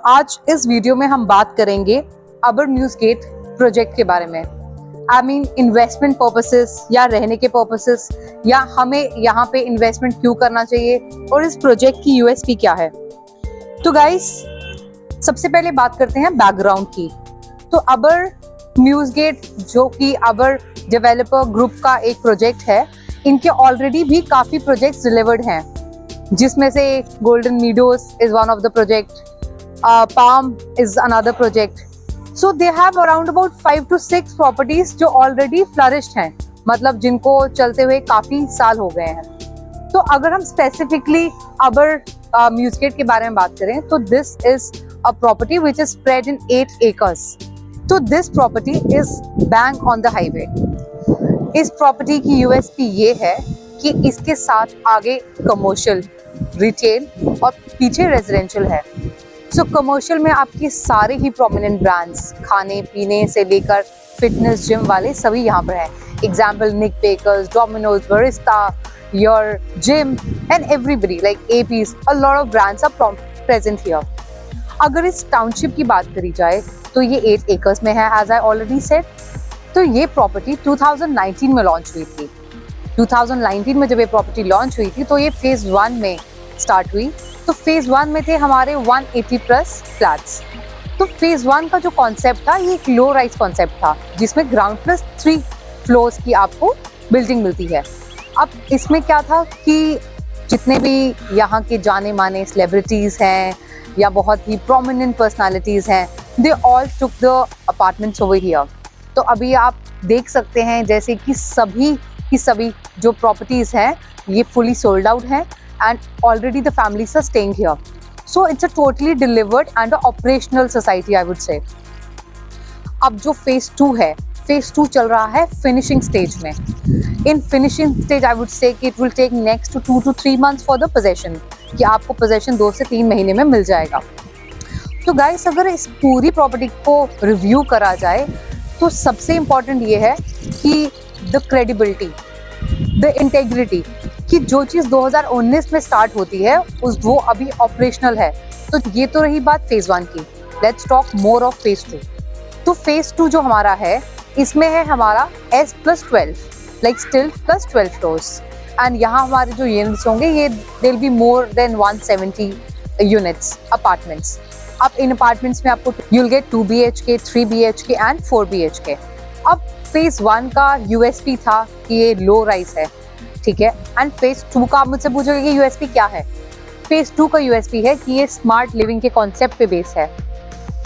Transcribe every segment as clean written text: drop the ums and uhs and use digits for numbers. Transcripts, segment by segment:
आज इस वीडियो में हम बात करेंगे अबर म्यूज गेट प्रोजेक्ट के बारे में। आई मीन इन्वेस्टमेंट पर्पसेस या रहने के पर्पसेस या हमें यहाँ पे इन्वेस्टमेंट क्यों करना चाहिए और इस प्रोजेक्ट की यूएसपी क्या है। तो गाइस, सबसे पहले बात करते हैं बैकग्राउंड की। तो अबर म्यूज गेट जो कि अबर डेवलपर ग्रुप का एक प्रोजेक्ट है, इनके ऑलरेडी भी काफी प्रोजेक्ट्स डिलीवर्ड हैं, जिसमें से golden meadows is one of the project, Palm is another project. So they have around about 5 to 6 properties जो already flourished हैं, मतलब जिनको चलते हुए काफी साल हो गए हैं। तो अगर हम specifically अबर म्यूज गेट के बारे में बात करें तो this is a property which is spread in 8 acres. तो this property is bang on the highway. इस प्रॉपर्टी की यूएसपी ये है कि इसके साथ आगे कमर्शियल, रिटेल और पीछे रेजिडेंशियल है। सो कमर्शियल में आपके सारे ही प्रोमिनेंट ब्रांड्स, खाने पीने से लेकर फिटनेस जिम वाले सभी यहाँ पर हैं। Example Nik Bakers, Domino's, Barista, your gym and everybody like एपीज, a lot of brands are present here. अगर इस टाउनशिप की बात करी जाए तो ये 8 एकर्स में है, एज आई ऑलरेडी सेड। तो ये प्रॉपर्टी 2019 में लॉन्च हुई थी। 2019 में जब ये प्रॉपर्टी लॉन्च हुई थी तो ये फेज 1 में स्टार्ट हुई। तो फेज 1 में थे हमारे 180 प्लस फ्लैट्स। तो फेज 1 का जो कॉन्सेप्ट था ये एक लो राइज कॉन्सेप्ट था, जिसमें ग्राउंड प्लस 3 फ्लोर्स की आपको बिल्डिंग मिलती है। अब इसमें क्या था कि जितने भी यहाँ के जाने माने सेलिब्रिटीज हैं या बहुत ही प्रोमिनेंट पर्सनालिटीज हैं, they all took the apartments over here. तो अभी आप देख सकते हैं जैसे कि सभी की सभी जो प्रॉपर्टीज हैं ये फुली सोल्ड आउट हैं and already the families are staying here. So it's a totally delivered and a operational society, I would say. अब जो phase 2 है, phase 2 चल रहा है finishing stage में। In finishing stage, I would say कि it will take next to 2 to 3 months for the possession, कि आपको possession 2 से 3 महीने में मिल जाएगा। तो guys, अगर इस पूरी property को review करा जाए तो सबसे important ये है कि the credibility, the integrity, कि जो चीज 2019 में स्टार्ट होती है वो अभी ऑपरेशनल है। तो ये तो रही बात फेज 1 की। Let's talk more of phase 2। तो फेज 2 जो हमारा है, इसमें है हमारा S+12 like still plus 12 floors, and यहाँ हमारे जो यूनिट्स होंगे ये there be more than 170 units apartments. अब इन अपार्टमेंट्स में आपको you'll get 2 BHK, 3 BHK and 4 BHK। अब फेज 1 का यूएसपी था कि ये लो राइज है, ठीक है। एंड फेज 2 का आप मुझसे पूछोगे कि यूएसपी क्या है। फेज 2 का यूएसपी है कि ये स्मार्ट लिविंग के कॉन्सेप्ट पे बेस है।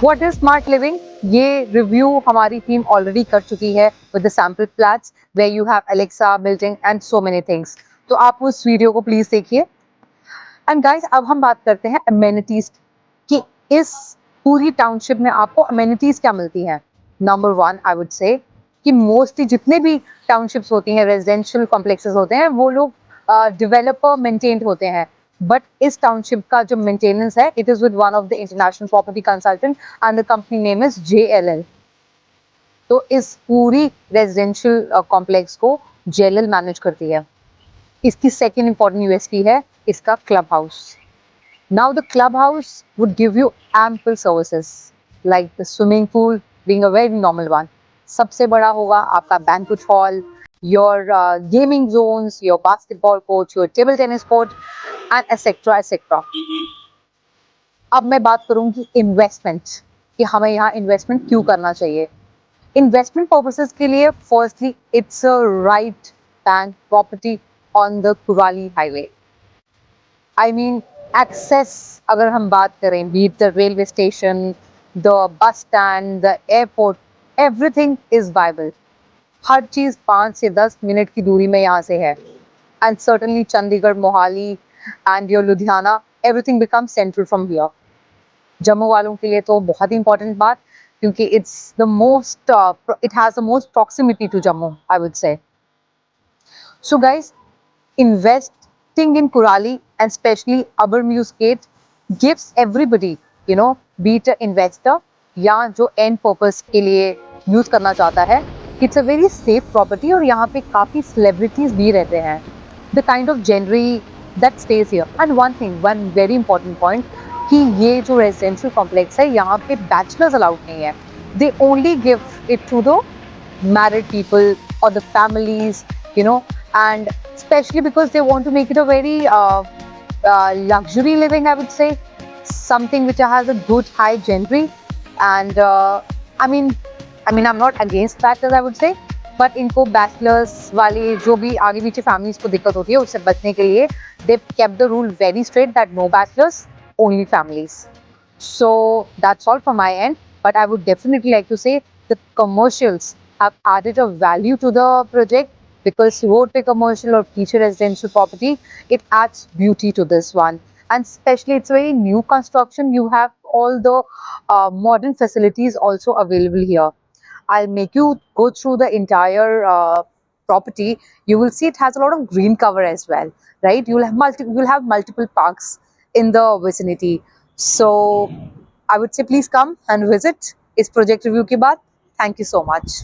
व्हाट इज स्मार्ट लिविंग, ये रिव्यू हमारी टीम ऑलरेडी कर चुकी है with the sample flats where you have Alexa, building and so many things. तो आप उस वीडियो को प्लीज देखिए। एंड गाइस, अब हम बात करते हैं अमेनिटीज कि इस पूरी टाउनशिप में आपको अमेनिटीज क्या मिलती हैं। नंबर 1, आई वुड से कि मोस्टली जितने भी टाउनशिप्स होती हैं, रेजिडेंशियल कॉम्प्लेक्सेस होते हैं, वो लोग डेवलपर मेंटेन्ड होते हैं। बट इस टाउनशिप का जो मेंटेनेंस है, it is with one of the international property consultant and the company name is JLL। तो इस पूरी रेजिडेंशियल कॉम्प्लेक्स को JLL मैनेज करती है। इसकी सेकेंड इंपॉर्टेंट यूएसपी है इसका club house. Now the club house would give you ample services like the swimming pool being a very normal one. सबसे बड़ा होगा आपका banquet hall, your gaming zones, your basketball court, your table tennis court and etcetera etcetera. अब मैं बात करूंगी investment, कि हमें यहाँ इन्वेस्टमेंट क्यों करना चाहिए। इन्वेस्टमेंट पर्पसेस के लिए firstly it's a right bank property on the Kurali highway. I mean access, अगर हम बात करें be it the railway station, the bus stand, the airport, everything is viable. हर चीज 5 से 10 मिनट की दूरी में यहाँ से है। And certainly Chandigarh, Mohali and your Ludhiana, everything become central from here. Jammu वालों के लिए तो बहुत ही इंपॉर्टेंट बात, क्योंकि it's the most it has the most proximity to Jammu, I would say. So guys, investing in Kurali and especially Abar Muse Gate gives everybody, you know, be it an investor या जो end purpose के लिए use करना चाहता है, it's a very safe property। और यहाँ पे काफी celebrities भी रहते हैं, the kind of genre that stays here। And one thing, one very important point, कि ये जो रेजिडेंशियल कॉम्प्लेक्स है यहाँ पे बैचलर्स अलाउड नहीं है. They only give it to the married people or the families, you know, and especially because they want to make it a very luxury living, I would say, something which has a good high genre. And I mean, I'm not against bachelors, I would say, but इनको bachelors वाले जो भी आगे पीछे families को दिक्कत होती है उससे बचने के लिए they kept the rule very straight that no bachelors, only families. So that's all from my end. But I would definitely like to say the commercials have added a value to the project because road pay commercial or feature residential property, it adds beauty to this one. And especially it's very new construction. You have all the modern facilities also available here. I'll make you go through the entire property. You will see it has a lot of green cover as well, right? You'll have multiple parks in the vicinity. So I would say please come and visit इस project review के बाद. Thank you so much.